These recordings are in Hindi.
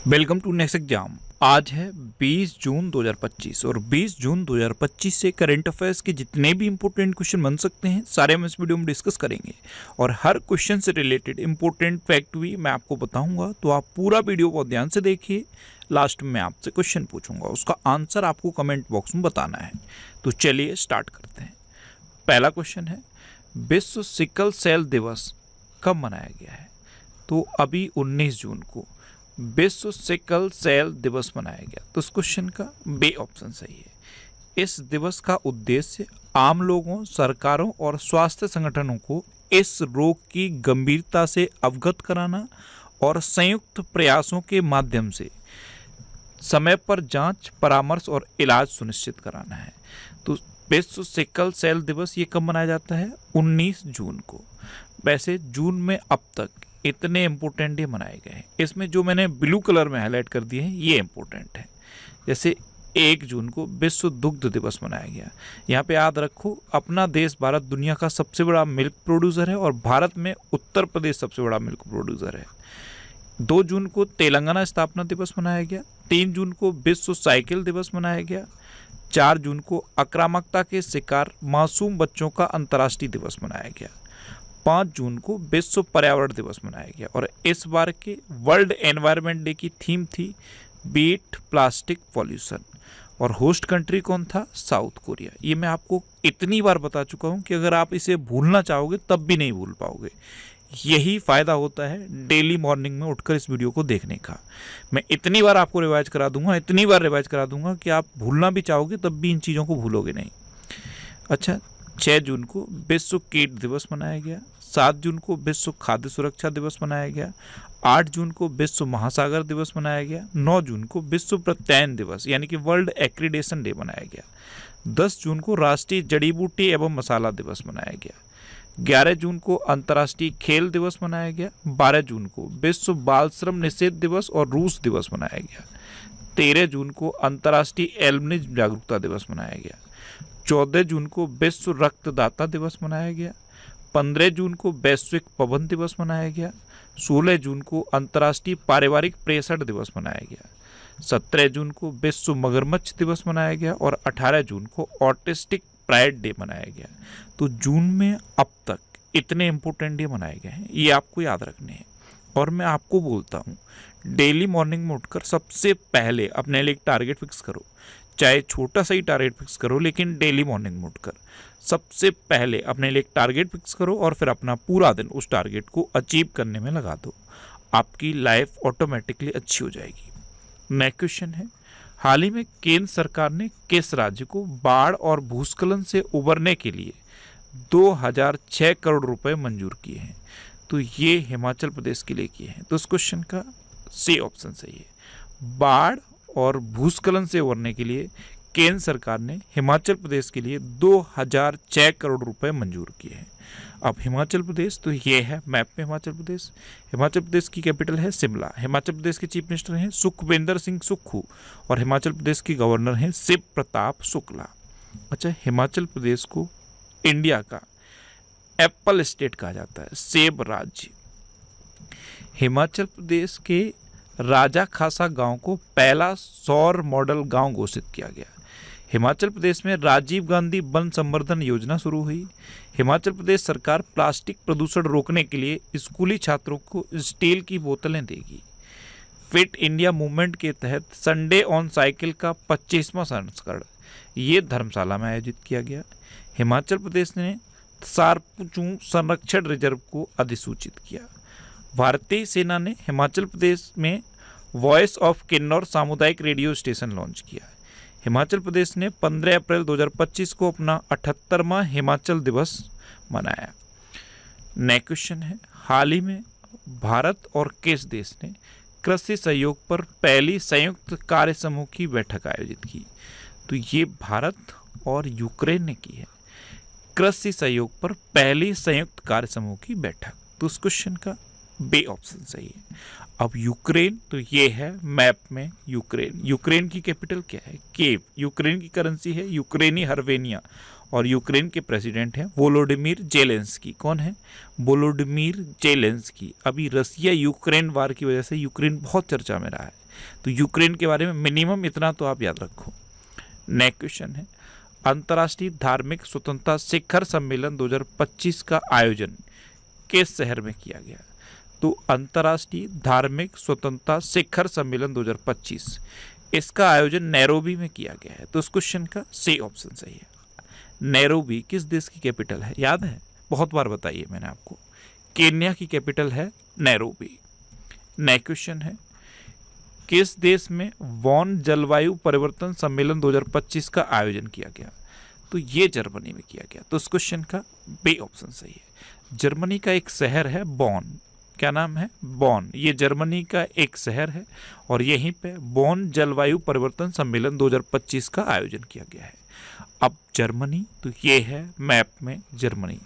Welcome to next exam. आज है 20 जून 2025 और 20 जून 2025 से करंट अफेयर्स के जितने भी इंपॉर्टेंट क्वेश्चन बन सकते हैं सारे हम इस वीडियो में डिस्कस करेंगे और हर क्वेश्चन से रिलेटेड इंपॉर्टेंट फैक्ट भी मैं आपको बताऊंगा। तो आप पूरा वीडियो बहुत ध्यान से देखिए। लास्ट में आपसे क्वेश्चन पूछूंगा, उसका आंसर आपको कमेंट बॉक्स में बताना है। तो चलिए स्टार्ट करते हैं। पहला क्वेश्चन है, विश्व सिकल सेल दिवस कब मनाया गया है? तो अभी 19 जून को विश्व सिकल सेल दिवस मनाया गया। तो इस क्वेश्चन का बी ऑप्शन सही है। इस दिवस का उद्देश्य आम लोगों, सरकारों और स्वास्थ्य संगठनों को इस रोग की गंभीरता से अवगत कराना और संयुक्त प्रयासों के माध्यम से समय पर जांच, परामर्श और इलाज सुनिश्चित कराना है। तो विश्व सिकल सेल दिवस ये कब मनाया जाता है? 19 जून को। वैसे जून में अब तक इतने इम्पोर्टेंट ये मनाए गए हैं। इसमें जो मैंने ब्लू कलर में हाईलाइट कर दिए हैं ये इम्पोर्टेंट है। जैसे 1 जून को विश्व दुग्ध दिवस मनाया गया। यहाँ पे याद रखो, अपना देश भारत दुनिया का सबसे बड़ा मिल्क प्रोड्यूसर है और भारत में उत्तर प्रदेश सबसे बड़ा मिल्क प्रोड्यूसर है। 2 जून को तेलंगाना स्थापना दिवस मनाया गया। 3 जून को विश्व साइकिल दिवस मनाया गया। 4 जून को आक्रामकता के शिकार मासूम बच्चों का अंतर्राष्ट्रीय दिवस मनाया गया। 5 जून को विश्व पर्यावरण दिवस मनाया गया और इस बार के वर्ल्ड एनवायरनमेंट डे की थीम थी बीट प्लास्टिक पॉल्यूशन और होस्ट कंट्री कौन था? South Korea. ये मैं आपको इतनी बार बता चुका हूँ कि अगर आप इसे भूलना चाहोगे तब भी नहीं भूल पाओगे। यही फ़ायदा होता है डेली मॉर्निंग में उठकर इस वीडियो को देखने का। मैं इतनी बार आपको रिवाइज करा दूंगा, इतनी बार रिवाइज करा दूंगा कि आप भूलना भी चाहोगे तब भी इन चीज़ों को भूलोगे नहीं। अच्छा, 6 जून को विश्व कीट दिवस मनाया गया। 7 जून को विश्व खाद्य सुरक्षा दिवस मनाया गया। 8 जून को विश्व महासागर दिवस मनाया गया। 9 जून को विश्व प्रत्यायन दिवस यानी कि वर्ल्ड एक्रीडेशन डे मनाया गया। 10 जून को राष्ट्रीय जड़ी बूटी एवं मसाला दिवस मनाया गया। 11 जून को अंतर्राष्ट्रीय खेल दिवस मनाया गया। 12 जून को विश्व बाल श्रम निषेध दिवस और रूस दिवस मनाया गया। 13 जून को अंतर्राष्ट्रीय एल्बिनिज्म जागरूकता दिवस मनाया गया। 14 जून को विश्व रक्तदाता दिवस मनाया गया। 15 जून को वैश्विक पवन दिवस मनाया गया। 16 जून को अंतर्राष्ट्रीय पारिवारिक प्रेषण दिवस मनाया गया। 17 जून को विश्व मगरमच्छ दिवस मनाया गया और 18 जून को ऑटिस्टिक प्राइड डे मनाया गया। तो जून में अब तक इतने इंपॉर्टेंट डे मनाए गए हैं, ये आपको याद रखने हैं। और मैं आपको बोलता हूँ, डेली मॉर्निंग में उठकर सबसे पहले अपने लिए एक टारगेट फिक्स करो। चाहे छोटा सा ही टारगेट फिक्स करो, लेकिन डेली मॉर्निंग में उठकर सबसे पहले अपने लिए एक टारगेट फिक्स करो और फिर अपना पूरा दिन उस टारगेट को अचीव करने में लगा दो। आपकी लाइफ ऑटोमेटिकली अच्छी हो जाएगी। नेक्स्ट क्वेश्चन है, हाल ही में केंद्र सरकार ने किस राज्य को बाढ़ और भूस्खलन से उबरने के लिए 2006 करोड़ रुपए मंजूर किए हैं? तो ये हिमाचल प्रदेश के लिए किए हैं। तो इस क्वेश्चन का सी ऑप्शन सही है। बाढ़ और भूस्खलन से उबरने के लिए केंद्र सरकार ने हिमाचल प्रदेश के लिए 2006 करोड़ रुपए मंजूर किए हैं। अब हिमाचल प्रदेश, तो ये है मैप में हिमाचल प्रदेश। हिमाचल प्रदेश की कैपिटल है शिमला। हिमाचल प्रदेश के चीफ मिनिस्टर हैं सुखविंदर सिंह सुक्खू और हिमाचल प्रदेश के गवर्नर हैं शिव प्रताप शुक्ला। अच्छा, हिमाचल प्रदेश को इंडिया का एप्पल स्टेट कहा जाता है, सेब राज्य। हिमाचल प्रदेश के राजा खासा गांव को पहला सौर मॉडल गांव घोषित किया गया। हिमाचल प्रदेश में राजीव गांधी वन संवर्धन योजना शुरू हुई। हिमाचल प्रदेश सरकार प्लास्टिक प्रदूषण रोकने के लिए स्कूली छात्रों को स्टील की बोतलें देगी। फिट इंडिया मूवमेंट के तहत संडे ऑन साइकिल का 25वां संस्करण ये धर्मशाला में आयोजित किया गया। हिमाचल प्रदेश ने सारपुचू संरक्षण रिजर्व को अधिसूचित किया। भारतीय सेना ने हिमाचल प्रदेश में वॉइस ऑफ किन्नौर सामुदायिक रेडियो स्टेशन लॉन्च किया। हिमाचल प्रदेश ने 15 अप्रैल 2025 को अपना 78वां हिमाचल दिवस मनाया। नेक्स्ट क्वेश्चन है, हाल ही में भारत और किस देश ने कृषि सहयोग पर पहली संयुक्त कार्य समूह की बैठक आयोजित की? तो ये भारत और यूक्रेन ने की है कृषि सहयोग पर पहली संयुक्त कार्य समूह की बैठक। तो उस क्वेश्चन का बी ऑप्शन सही है। अब यूक्रेन, तो ये है मैप में यूक्रेन। यूक्रेन की कैपिटल क्या है? कीव। यूक्रेन की करेंसी है यूक्रेनी हर्वेनिया और यूक्रेन के प्रेसिडेंट हैं वोलोडिमिर जेलेंस्की। कौन है? Volodymyr Zelensky. अभी रसिया यूक्रेन वार की वजह से यूक्रेन बहुत चर्चा में रहा है। तो यूक्रेन के बारे में मिनिमम इतना तो आप याद रखो। नेक्स्ट क्वेश्चन है, अंतर्राष्ट्रीय धार्मिक स्वतंत्रता शिखर सम्मेलन 2025 का आयोजन किस शहर में किया गया? तो अंतर्राष्ट्रीय धार्मिक स्वतंत्रता शिखर सम्मेलन 2025 इसका आयोजन नैरोबी में किया गया है। तो इस क्वेश्चन का सी ऑप्शन सही है। नैरोबी किस देश की कैपिटल है? याद है, बहुत बार बताइए मैंने आपको। केन्या की कैपिटल है नैरोबी। नेक्स्ट क्वेश्चन है, किस देश में वॉन जलवायु परिवर्तन सम्मेलन 2025 का आयोजन किया गया? तो ये जर्मनी में किया गया। तो इस क्वेश्चन का बी ऑप्शन सही है। जर्मनी का एक शहर है बॉन। क्या नाम है? बॉन। ये जर्मनी का एक शहर है और यहीं पे बॉन जलवायु परिवर्तन सम्मेलन 2025 का आयोजन किया गया है। अब जर्मनी, तो ये है मैप में जर्मनी।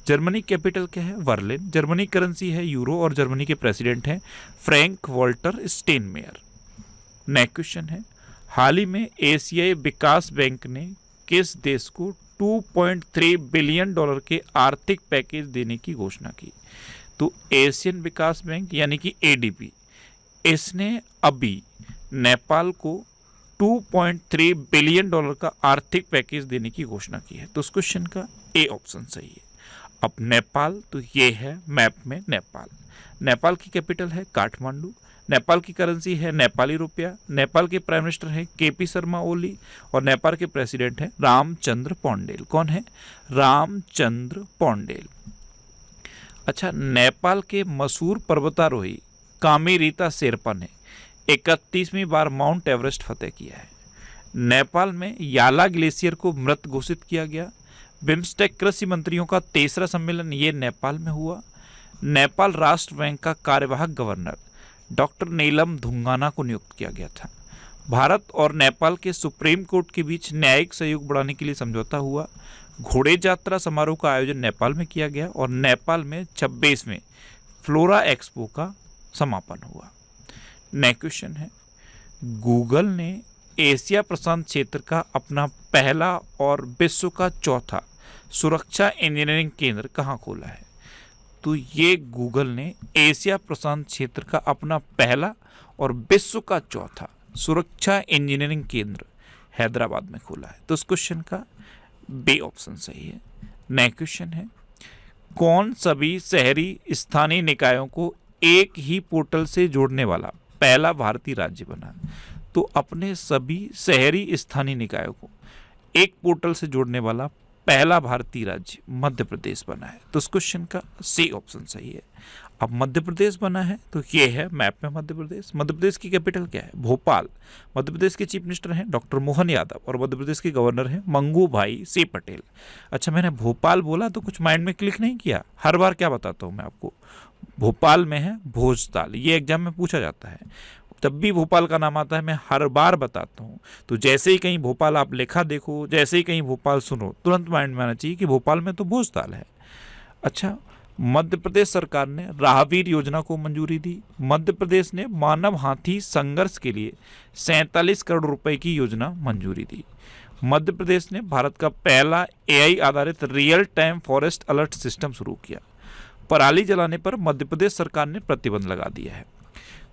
जर्मनी कैपिटल क्या है? बर्लिन। जर्मनी करेंसी है यूरो और जर्मनी के प्रेसिडेंट हैं फ्रैंक वॉल्टर स्टेनमेयर। नेक्स्ट क्वेश्चन है, हाल ही में एशियाई विकास बैंक ने किस देश को 2.3 बिलियन डॉलर के आर्थिक पैकेज देने की घोषणा की? तो एशियन विकास बैंक यानी कि एडीबी, इसने अभी नेपाल को 2.3 बिलियन डॉलर का आर्थिक पैकेज देने की घोषणा की है। तो उस क्वेश्चन का ए ऑप्शन सही है। अब नेपाल, तो ये है मैप में नेपाल। नेपाल की कैपिटल है काठमांडू। नेपाल की करेंसी है नेपाली रुपया। नेपाल के प्राइम मिनिस्टर हैं केपी शर्मा ओली और नेपाल के प्रेसिडेंट हैं रामचंद्र पौंडेल। कौन है? रामचंद्र पौंडेल। अच्छा, नेपाल के मशहूर पर्वतारोही कामेरीता शेरपा ने 31वीं बार माउंट एवरेस्ट फतेह किया है। नेपाल में याला ग्लेशियर को मृत घोषित किया गया। बिम्स्टेक कृषि मंत्रियों का 3रा सम्मेलन ये नेपाल में हुआ। नेपाल राष्ट्र बैंक का कार्यवाहक गवर्नर डॉक्टर नीलम धुंगाना को नियुक्त किया गया था। भारत और नेपाल के सुप्रीम कोर्ट के बीच न्यायिक सहयोग बढ़ाने के लिए समझौता हुआ। घोड़े यात्रा समारोह का आयोजन नेपाल में किया गया और नेपाल में 26वें फ्लोरा एक्सपो का समापन हुआ। नेक्स्ट क्वेश्चन है, गूगल ने एशिया प्रशांत क्षेत्र का अपना पहला और विश्व का चौथा सुरक्षा इंजीनियरिंग केंद्र कहाँ खोला है? तो ये गूगल ने एशिया प्रशांत क्षेत्र का अपना पहला और विश्व का चौथा सुरक्षा इंजीनियरिंग केंद्र हैदराबाद में खोला है। तो इस क्वेश्चन का बी ऑप्शन सही है। नेक्स्ट क्वेश्चन है, कौन सभी शहरी स्थानीय निकायों को एक ही पोर्टल से जोड़ने वाला पहला भारतीय राज्य बना? तो अपने सभी शहरी स्थानीय निकायों को एक पोर्टल से जोड़ने वाला पहला भारतीय राज्य मध्य प्रदेश बना है। तो इस क्वेश्चन का सी ऑप्शन सही है। अब मध्य प्रदेश बना है तो ये है मैप में मध्य प्रदेश। मध्य प्रदेश की कैपिटल क्या है? भोपाल। मध्य प्रदेश के चीफ मिनिस्टर हैं डॉक्टर मोहन यादव और मध्य प्रदेश के गवर्नर हैं मंगू भाई सी पटेल। अच्छा, मैंने भोपाल बोला तो कुछ माइंड में क्लिक नहीं किया? हर बार क्या बताता हूँ मैं आपको, भोपाल में है भोजताल। ये एग्जाम में पूछा जाता है, जब भी भोपाल का नाम आता है मैं हर बार बताता हूँ। तो जैसे ही कहीं भोपाल आप लिखा देखो, जैसे ही कहीं भोपाल सुनो, तुरंत माइंड में आना चाहिए कि भोपाल में तो भोजताल है। अच्छा, मध्य प्रदेश सरकार ने राहवीर योजना को मंजूरी दी। मध्य प्रदेश ने मानव हाथी संघर्ष के लिए 47 करोड़ रुपए की योजना मंजूरी दी। मध्य प्रदेश ने भारत का पहला एआई आधारित real time forest alert system शुरू किया। पराली जलाने पर मध्य प्रदेश सरकार ने प्रतिबंध लगा दिया है।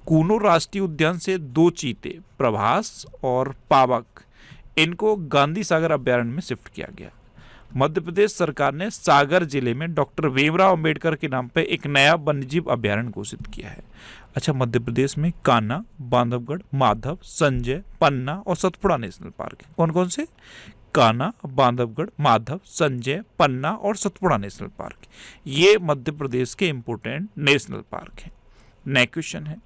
कूनो राष्ट्रीय उद्यान से 2 चीते प्रभास और पावक, इनको गांधी सागर अभ्यारण्य में शिफ्ट किया गया। मध्य प्रदेश सरकार ने सागर जिले में डॉक्टर भीमराव अंबेडकर के नाम पर एक नया वन्यजीव अभ्यारण्य घोषित किया है। अच्छा, मध्य प्रदेश में कान्हा, बांधवगढ़, माधव, संजय, पन्ना और सतपुड़ा नेशनल पार्क है। कौन कौन से? कान्हा, बांधवगढ़, माधव, संजय, पन्ना और सतपुड़ा नेशनल पार्क, ये मध्य प्रदेश के इंपोर्टेंट नेशनल पार्क हैं। नेक्स्ट क्वेश्चन है,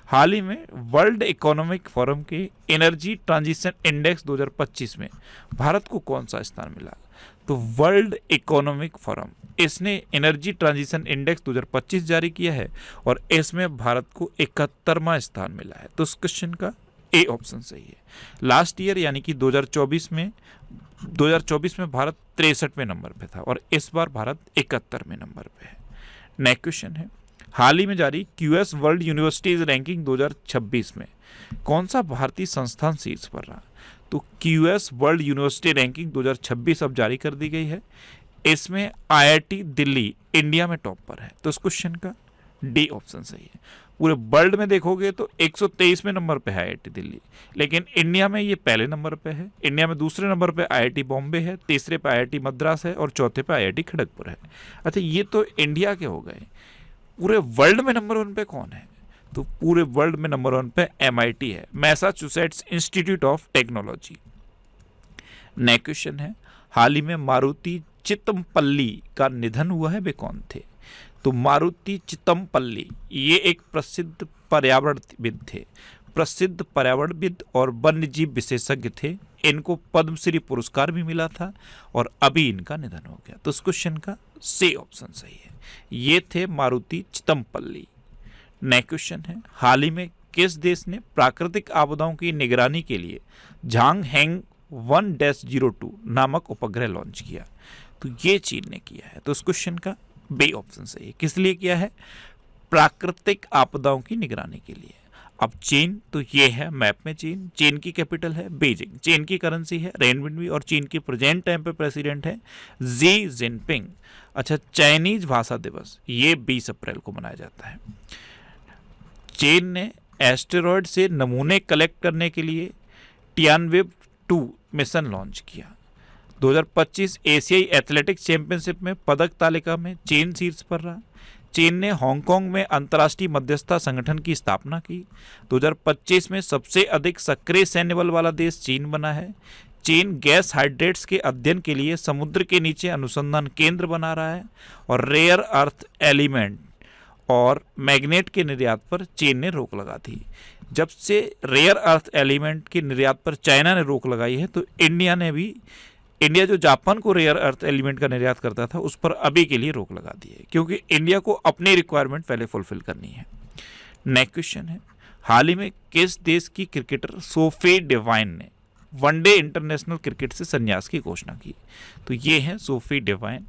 हाल ही में वर्ल्ड इकोनॉमिक फोरम के एनर्जी ट्रांजिशन इंडेक्स 2025 में भारत को कौन सा स्थान मिला? तो वर्ल्ड इकोनॉमिक फोरम, इसने एनर्जी ट्रांजिशन इंडेक्स 2025 जारी किया है और इसमें भारत को 71वां स्थान मिला है। तो इस क्वेश्चन का ए ऑप्शन सही है। लास्ट ईयर यानी कि 2024 में भारत 63वें नंबर पे था और इस बार भारत 71वें नंबर पे है। नेक्स्ट क्वेश्चन है, हाल ही में जारी क्यूएस वर्ल्ड यूनिवर्सिटीज रैंकिंग 2026 में कौन सा भारतीय संस्थान शीर्ष पर रहा? तो क्यूएस वर्ल्ड यूनिवर्सिटी रैंकिंग 2026 अब जारी कर दी गई है। इसमें आईआईटी दिल्ली इंडिया में टॉप पर है। तो इस क्वेश्चन का डी ऑप्शन सही है। पूरे वर्ल्ड में देखोगे तो 123वें नंबर पे है IIT दिल्ली, लेकिन इंडिया में ये पहले नंबर पे है। इंडिया में दूसरे नंबर पे IIT बॉम्बे है, तीसरे पे IIT मद्रास है और चौथे पे IIT खड़गपुर है। अच्छा, ये तो इंडिया के हो गए। पूरे वर्ल्ड में नंबर 1 पे कौन है? तो पूरे वर्ल्ड में नंबर 1 पे MIT है, Massachusetts institute of technology. Next question है, हाल ही में मारुति चितमपल्ली का निधन हुआ है, वे कौन थे? तो मारुति चितमपल्ली ये एक प्रसिद्ध पर्यावरणविद थे, प्रसिद्ध पर्यावरणविद और वन्यजीव विशेषज्ञ थे। इनको पद्मश्री पुरस्कार भी मिला था और अभी इनका निधन हो गया। तो इस क्वेश्चन का सी ऑप्शन सही है, ये थे मारुति चितमपल्ली। नेक्स्ट क्वेश्चन है, हाल ही में किस देश ने प्राकृतिक आपदाओं की निगरानी के लिए झांग हेंग 1-02 नामक उपग्रह लॉन्च किया? तो ये चीन ने किया है। तो इस क्वेश्चन का बी ऑप्शन सही है। किस लिए किया है? प्राकृतिक आपदाओं की निगरानी के लिए। अब चीन, तो ये है मैप में चीन। चीन की कैपिटल है बीजिंग, चीन की करेंसी है रेनमिनबी और चीन की प्रेजेंट टाइम पे प्रेसिडेंट है जी जिनपिंग। अच्छा, चाइनीज भाषा दिवस ये 20 अप्रैल को मनाया जाता है। चीन ने एस्टेरॉयड से नमूने कलेक्ट करने के लिए टियानवेब 2 मिशन लॉन्च किया। 2025 एशियाई एथलेटिक्स चैंपियनशिप में पदक तालिका में चीन शीर्ष पर रहा। चीन ने हांगकांग में अंतर्राष्ट्रीय मध्यस्थता संगठन की स्थापना की। 2025 में सबसे अधिक सक्रिय सैन्य बल वाला देश चीन बना है। चीन गैस हाइड्रेट्स के अध्ययन के लिए समुद्र के नीचे अनुसंधान केंद्र बना रहा है और रेयर अर्थ एलिमेंट और मैग्नेट के निर्यात पर चीन ने रोक लगा दी। जब से रेयर अर्थ एलिमेंट के निर्यात पर चाइना ने रोक लगाई है, तो इंडिया जो जापान को रेयर अर्थ एलिमेंट का निर्यात करता था उस पर अभी के लिए रोक लगा दी है, क्योंकि इंडिया को अपनी रिक्वायरमेंट पहले फुलफिल करनी है। नेक्स्ट क्वेश्चन है, हाल ही में किस देश की क्रिकेटर सोफी डिवाइन ने वनडे इंटरनेशनल क्रिकेट से संन्यास की घोषणा की? तो ये है सोफी डिवाइन,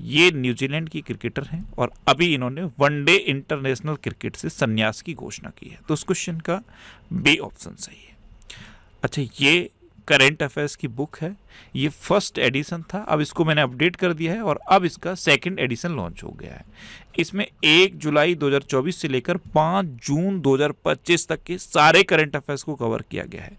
ये न्यूजीलैंड की क्रिकेटर हैं और अभी इन्होंने वनडे इंटरनेशनल क्रिकेट से संन्यास की घोषणा की है। तो उस क्वेश्चन का बी ऑप्शन सही है। अच्छा, ये करंट अफेयर्स की बुक है, ये फर्स्ट एडिशन था, अब इसको मैंने अपडेट कर दिया है और अब इसका सेकंड एडिशन लॉन्च हो गया है। इसमें 1 जुलाई 2024 से लेकर 5 जून 2025 तक के सारे करंट अफेयर्स को कवर किया गया है,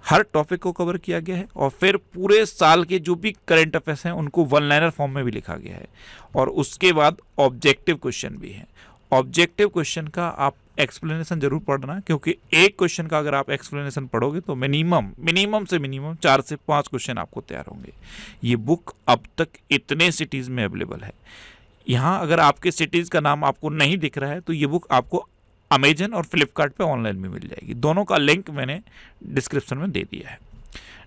हर टॉपिक को कवर किया गया है और फिर पूरे साल के जो भी करंट अफेयर्स हैं उनको वन लाइनर फॉर्म में भी लिखा गया है और उसके बाद ऑब्जेक्टिव क्वेश्चन भी है। ऑब्जेक्टिव क्वेश्चन का आप एक्सप्लेनेशन जरूर पढ़ना, क्योंकि एक क्वेश्चन का अगर आप एक्सप्लेनेशन पढ़ोगे तो मिनिमम 4 से 5 क्वेश्चन आपको तैयार होंगे। ये बुक अब तक इतने सिटीज़ में अवेलेबल है। यहाँ अगर आपके सिटीज़ का नाम आपको नहीं दिख रहा है तो ये बुक आपको अमेजन और फ्लिपकार्ट पे ऑनलाइन भी मिल जाएगी, दोनों का लिंक मैंने डिस्क्रिप्शन में दे दिया है।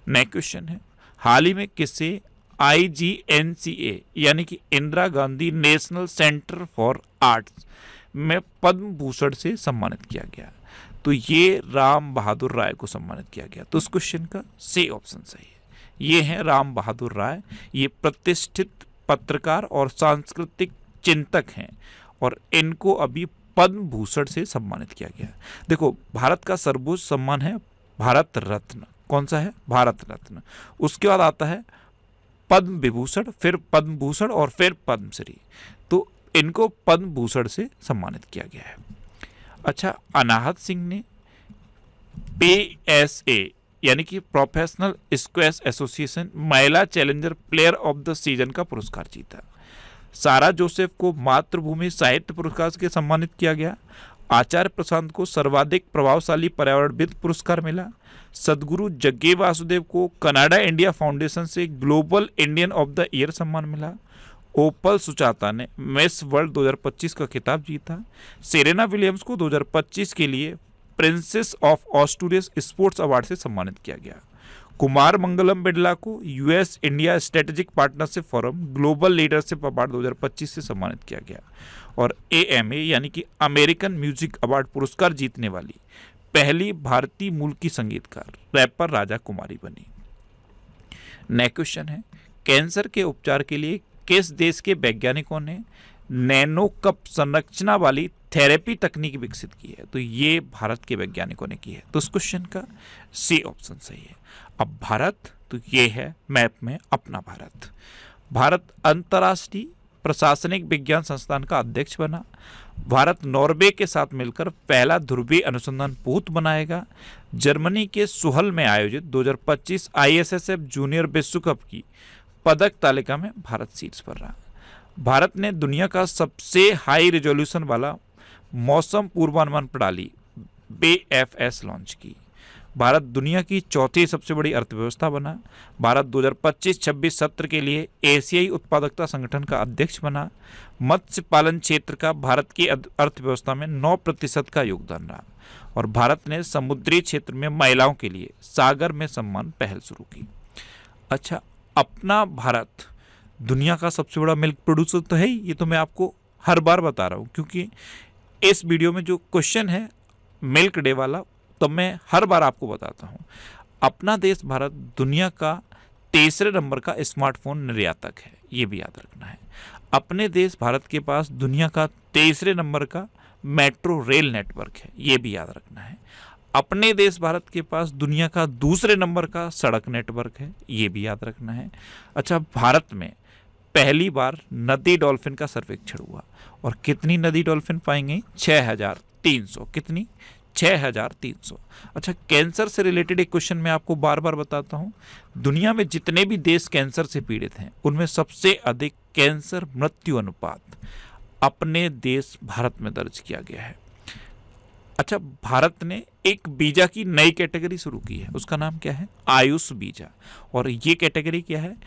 नेक्स्ट क्वेश्चन है, हाल ही में किसे IGNCA यानी कि Indira Gandhi national centre for arts में पद्म भूषण से सम्मानित किया गया? तो ये राम बहादुर राय को सम्मानित किया गया। तो उस क्वेश्चन का सी ऑप्शन सही है, ये है राम बहादुर राय। ये प्रतिष्ठित पत्रकार और सांस्कृतिक चिंतक हैं और इनको अभी पद्म भूषण से सम्मानित किया गया। देखो, भारत का सर्वोच्च सम्मान है भारत रत्न। कौन सा है? भारत रत्न। उसके बाद आता है पद्म विभूषण, फिर पद्म भूषण और फिर पद्मश्री। तो इनको पद्म भूषण से सम्मानित किया गया है। अच्छा, अनाहत सिंह ने PSA यानी कि प्रोफेशनल स्क्वैश एसोसिएशन महिला challenger player of the season का पुरस्कार जीता। सारा जोसेफ को मातृभूमि साहित्य पुरस्कार से सम्मानित किया गया। आचार्य प्रशांत को सर्वाधिक प्रभावशाली पर्यावरणविद पुरस्कार मिला। सदगुरु जग्गे वासुदेव को कनाडा इंडिया फाउंडेशन से global Indian of the year सम्मान मिला। ओपल सुचाता ने मिस वर्ल्ड 2025 का खिताब जीता। सेरेना विलियम्स को 2025 के लिए princess of Australia sports award से सम्मानित किया गया। कुमार मंगलम बिरला को US India strategic partnership forum global leadership award 2025 से सम्मानित किया गया। और AMA यानी कि अमेरिकन म्यूजिक अवार्ड पुरस्कार जीतने वाली पहली भारतीय मूल की संगीतकार रैपर राजा कुमारी बनी। नेक्स्ट क्वेश्चन है, कैंसर के उपचार के लिए किस देश के वैज्ञानिकों ने नैनो कप संरचना वाली थेरेपी तकनीक विकसित की है? तो ये भारत के वैज्ञानिकों ने की है। तो उस क्वेश्चन का सी ऑप्शन सही है। अब भारत, तो ये है मैप में अपना भारत। भारत अंतर्राष्ट्रीय प्रशासनिक विज्ञान संस्थान का अध्यक्ष बना। भारत नॉर्वे के साथ मिलकर पहला ध्रुवीय अनुसंधान पोत बनाएगा। जर्मनी के सुहल में आयोजित 2025 ISSF जूनियर विश्व कप की पदक तालिका में भारत शीर्ष पर रहा। भारत ने दुनिया का सबसे हाई रिजोल्यूशन वाला मौसम पूर्वानुमान प्रणाली BFS लॉन्च की। भारत दुनिया की चौथी सबसे बड़ी अर्थव्यवस्था बना। भारत 2025-26 सत्र के लिए एशियाई उत्पादकता संगठन का अध्यक्ष बना। मत्स्य पालन क्षेत्र का भारत की अर्थव्यवस्था में 9% का योगदान रहा। और भारत ने समुद्री क्षेत्र में महिलाओं के लिए सागर में सम्मान पहल शुरू की। अच्छा, अपना भारत दुनिया का सबसे बड़ा मिल्क प्रोड्यूसर तो है ही, ये तो मैं आपको हर बार बता रहा हूँ, क्योंकि इस वीडियो में जो क्वेश्चन है मिल्क डे वाला, तो मैं हर बार आपको बताता हूँ। अपना देश भारत दुनिया का तीसरे नंबर का स्मार्टफोन निर्यातक है, ये भी याद रखना है। अपने देश भारत के पास दुनिया का तीसरे नंबर का मेट्रो रेल नेटवर्क है, ये भी याद रखना है। अपने देश भारत के पास दुनिया का दूसरे नंबर का सड़क नेटवर्क है, ये भी याद रखना है। अच्छा, भारत में पहली बार नदी डॉल्फिन का सर्वेक्षण हुआ, और कितनी नदी डॉल्फिन पाएंगे? 6300। कितनी? 6300। अच्छा, कैंसर से रिलेटेड एक क्वेश्चन मैं आपको बार बार बताता हूं। दुनिया में जितने भी देश कैंसर से पीड़ित हैं, उनमें सबसे अधिक कैंसर मृत्यु अनुपात अपने देश भारत में दर्ज किया गया है। अच्छा, भारत ने एक वीजा की नई कैटेगरी शुरू की है, उसका नाम क्या है? आयुष वीजा। और ये कैटेगरी क्या है?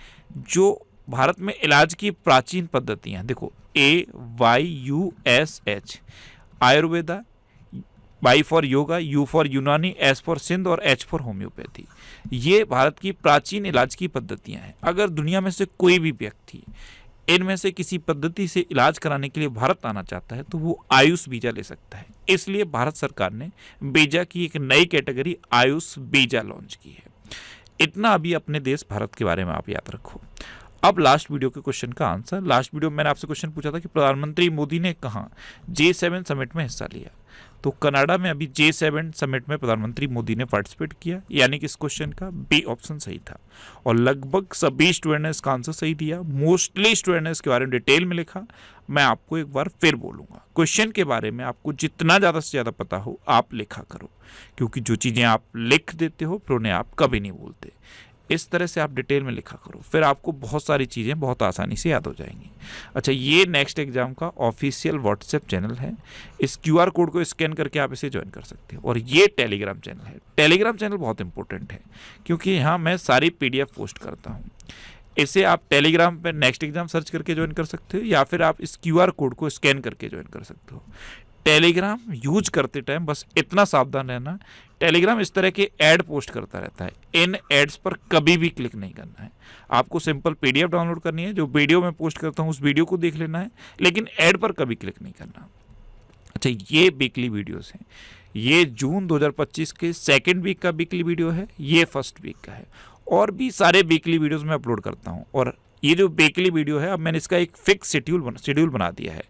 जो भारत में इलाज की प्राचीन पद्धतियां, देखो AYUSH, Ayurveda, Y for yoga, U for यूनानी, S फॉर सिंध और H फॉर होम्योपैथी, ये भारत की प्राचीन इलाज की पद्धतियां हैं। अगर दुनिया में से कोई भी व्यक्ति इनमें से किसी पद्धति से इलाज कराने के लिए भारत आना चाहता है, तो वो आयुष वीजा ले सकता है। इसलिए भारत सरकार ने वीजा की एक नई कैटेगरी आयुष वीजा लॉन्च की है। इतना अभी अपने देश भारत के बारे में आप याद रखो। अब लास्ट वीडियो के क्वेश्चन का आंसर। लास्ट वीडियो में मैंने आपसे क्वेश्चन पूछा था कि प्रधानमंत्री मोदी ने कहाँ G7 समिट में हिस्सा लिया, तो कनाडा में अभी G7 समिट में प्रधानमंत्री मोदी ने पार्टिसिपेट किया, यानी कि इस क्वेश्चन का बी ऑप्शन सही था। और लगभग सभी स्टूडेंट ने इसका आंसर सही दिया। मोस्टली स्टूडेंट ने इसके बारे में डिटेल में लिखा। मैं आपको एक बार फिर बोलूँगा, क्वेश्चन के बारे में आपको जितना ज़्यादा से ज़्यादा पता हो आप लिखा करो, क्योंकि जो चीज़ें आप लिख देते हो फिर उन्हें आप कभी नहीं भूलते। इस तरह से आप डिटेल में लिखा करो, फिर आपको बहुत सारी चीज़ें बहुत आसानी से याद हो जाएंगी। अच्छा, ये नेक्स्ट एग्जाम का ऑफिशियल व्हाट्सएप चैनल है। इस QR कोड को स्कैन करके आप इसे ज्वाइन कर सकते हो। और ये टेलीग्राम चैनल है। टेलीग्राम चैनल बहुत इंपॉर्टेंट है, क्योंकि यहाँ मैं सारी PDF पोस्ट करता हूँ। इसे आप टेलीग्राम पर नेक्स्ट एग्जाम सर्च करके ज्वाइन कर सकते हो, या फिर आप इस QR कोड को स्कैन करके ज्वाइन कर सकते हो। टेलीग्राम यूज करते टाइम बस इतना सावधान रहना, टेलीग्राम इस तरह के ऐड पोस्ट करता रहता है, इन एड्स पर कभी भी क्लिक नहीं करना है। आपको सिंपल PDF डाउनलोड करनी है, जो वीडियो में पोस्ट करता हूँ उस वीडियो को देख लेना है, लेकिन ऐड पर कभी क्लिक नहीं करना। अच्छा, ये वीकली वीडियोस हैं। ये जून 2025 के सेकेंड वीक का वीकली वीडियो है, ये फर्स्ट वीक का है। और भी सारे वीकली वीडियोज़ मैं अपलोड करता हूँ। और ये जो वीकली वीडियो है, अब मैंने इसका एक फिक्स शेड्यूल बना दिया है।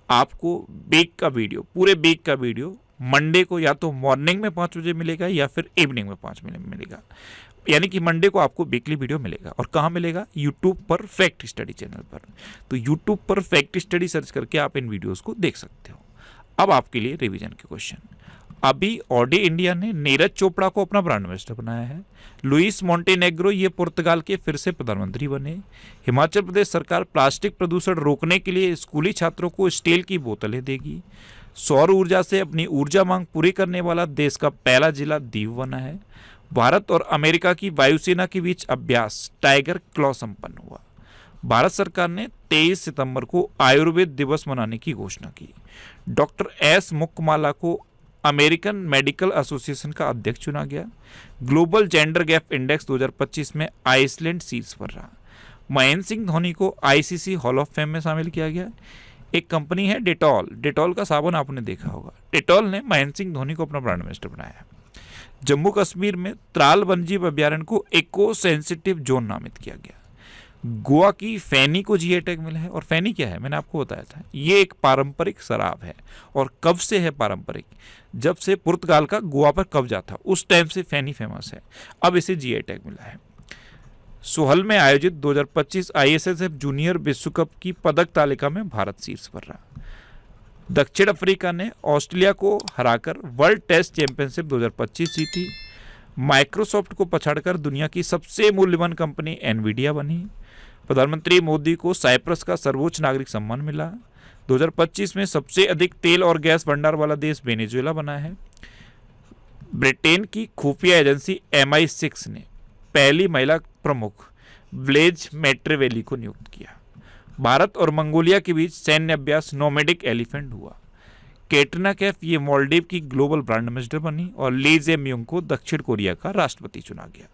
आपको वीक का वीडियो, पूरे वीक का वीडियो मंडे को या तो मॉर्निंग में 5 बजे मिलेगा या फिर इवनिंग में 5 बजे मिलेगा। यानी कि मंडे को आपको वीकली वीडियो मिलेगा। और कहाँ मिलेगा? यूट्यूब पर फैक्ट स्टडी चैनल पर। तो यूट्यूब पर फैक्ट स्टडी सर्च करके आप इन वीडियोस को देख सकते हो। अब आपके लिए रिवीजन के क्वेश्चन। अभी ऑडी इंडिया ने नीरज चोपड़ा को अपना ब्रांड एम्बेसडर बनाया है। लुइस मोंटेनेग्रो ये पुर्तगाल के फिर से प्रधानमंत्री बने। हिमाचल प्रदेश सरकार प्लास्टिक प्रदूषण रोकने के लिए स्कूली छात्रों को स्टील की बोतलें देगी। सौर ऊर्जा से अपनी ऊर्जा मांग पूरी करने वाला देश का पहला जिला दीव बना है। भारत और अमेरिका की वायुसेना के बीच अभ्यास टाइगर क्लॉ संपन्न हुआ। भारत सरकार ने 23 सितंबर को आयुर्वेद दिवस मनाने की घोषणा की। डॉक्टर S मुक्माला को अमेरिकन मेडिकल एसोसिएशन का अध्यक्ष चुना गया। ग्लोबल जेंडर गैप इंडेक्स 2025 में आइसलैंड शीर्ष पर रहा। महेंद्र सिंह धोनी को ICC हॉल ऑफ फेम में शामिल किया गया। एक कंपनी है डेटॉल का साबुन आपने देखा होगा। डेटॉल ने महेंद्र सिंह धोनी को अपना ब्रांड एम्बेसडर बनाया। जम्मू कश्मीर में त्राल वन्यजीव अभ्यारण्य को इको सेंसिटिव जोन नामित किया गया। गोवा की फैनी को GI टैग मिला है। और फैनी क्या है, मैंने आपको बताया था, ये एक पारंपरिक शराब है। और कब से है पारंपरिक? जब से पुर्तगाल का गोवा पर कब्जा था, उस टाइम से फैनी फेमस है। अब इसे GI टैग मिला है। सोहल में आयोजित 2025 आईएसएसएफ जूनियर विश्व कप की पदक तालिका में भारत शीर्ष पर रहा। दक्षिण अफ्रीका ने ऑस्ट्रेलिया को हराकर वर्ल्ड टेस्ट चैंपियनशिप 2025 जीती। माइक्रोसॉफ्ट को पछाड़कर दुनिया की सबसे मूल्यवान कंपनी एनवीडिया बनी। प्रधानमंत्री मोदी को साइप्रस का सर्वोच्च नागरिक सम्मान मिला। 2025 में सबसे अधिक तेल और गैस भंडार वाला देश वेनेजुएला बना है। ब्रिटेन की खुफिया एजेंसी MI6 ने पहली महिला प्रमुख ब्लेज मेट्रेवेली को नियुक्त किया। भारत और मंगोलिया के बीच सैन्य अभ्यास नोमैडिक एलिफेंट हुआ। कैटरीना कैफ ये मालदीव की ग्लोबल ब्रांड एम्बेसडर बनी और ली जे-म्यूंग को दक्षिण कोरिया का राष्ट्रपति चुना गया।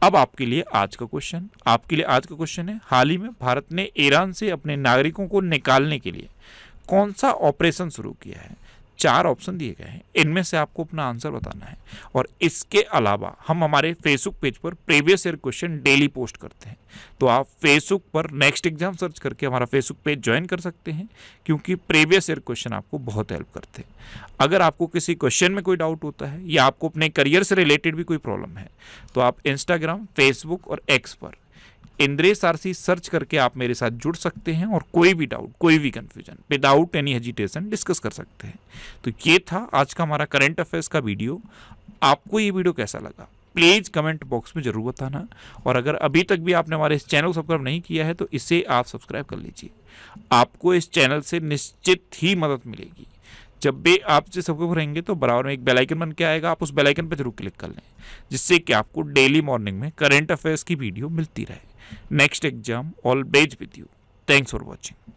अब आपके लिए आज का क्वेश्चन है, हाल ही में भारत ने ईरान से अपने नागरिकों को निकालने के लिए कौन सा ऑपरेशन शुरू किया है? 4 ऑप्शन दिए गए हैं, इनमें से आपको अपना आंसर बताना है। और इसके अलावा हम हमारे फेसबुक पेज पर previous year question daily post करते हैं, तो आप फेसबुक पर नेक्स्ट एग्जाम सर्च करके हमारा फेसबुक पेज ज्वाइन कर सकते हैं, क्योंकि प्रीवियस ईयर क्वेश्चन आपको बहुत हेल्प करते हैं। अगर आपको किसी क्वेश्चन में कोई डाउट होता है या आपको अपने करियर से रिलेटेड भी कोई प्रॉब्लम है, तो आप इंस्टाग्राम, फेसबुक और एक्स पर इंद्रेश आरसी सर्च करके आप मेरे साथ जुड़ सकते हैं और कोई भी डाउट, कोई भी confusion without any hesitation discuss कर सकते हैं। तो ये था आज का हमारा करंट अफेयर्स का वीडियो। आपको ये वीडियो कैसा लगा प्लीज़ कमेंट बॉक्स में ज़रूर बताना, और अगर अभी तक भी आपने हमारे इस चैनल को सब्सक्राइब नहीं किया है तो इसे आप सब्सक्राइब कर लीजिए। आपको इस चैनल से निश्चित ही मदद मिलेगी। जब भी आप इसे सब्सक्राइब करेंगे तो बराबर में एक बेल आइकन बन के आएगा, आप उस बेल आइकन पर जरूर क्लिक कर लें, जिससे कि आपको डेली मॉर्निंग में करंट अफेयर्स की वीडियो मिलती रहे। Next exam always with you. Thanks for watching.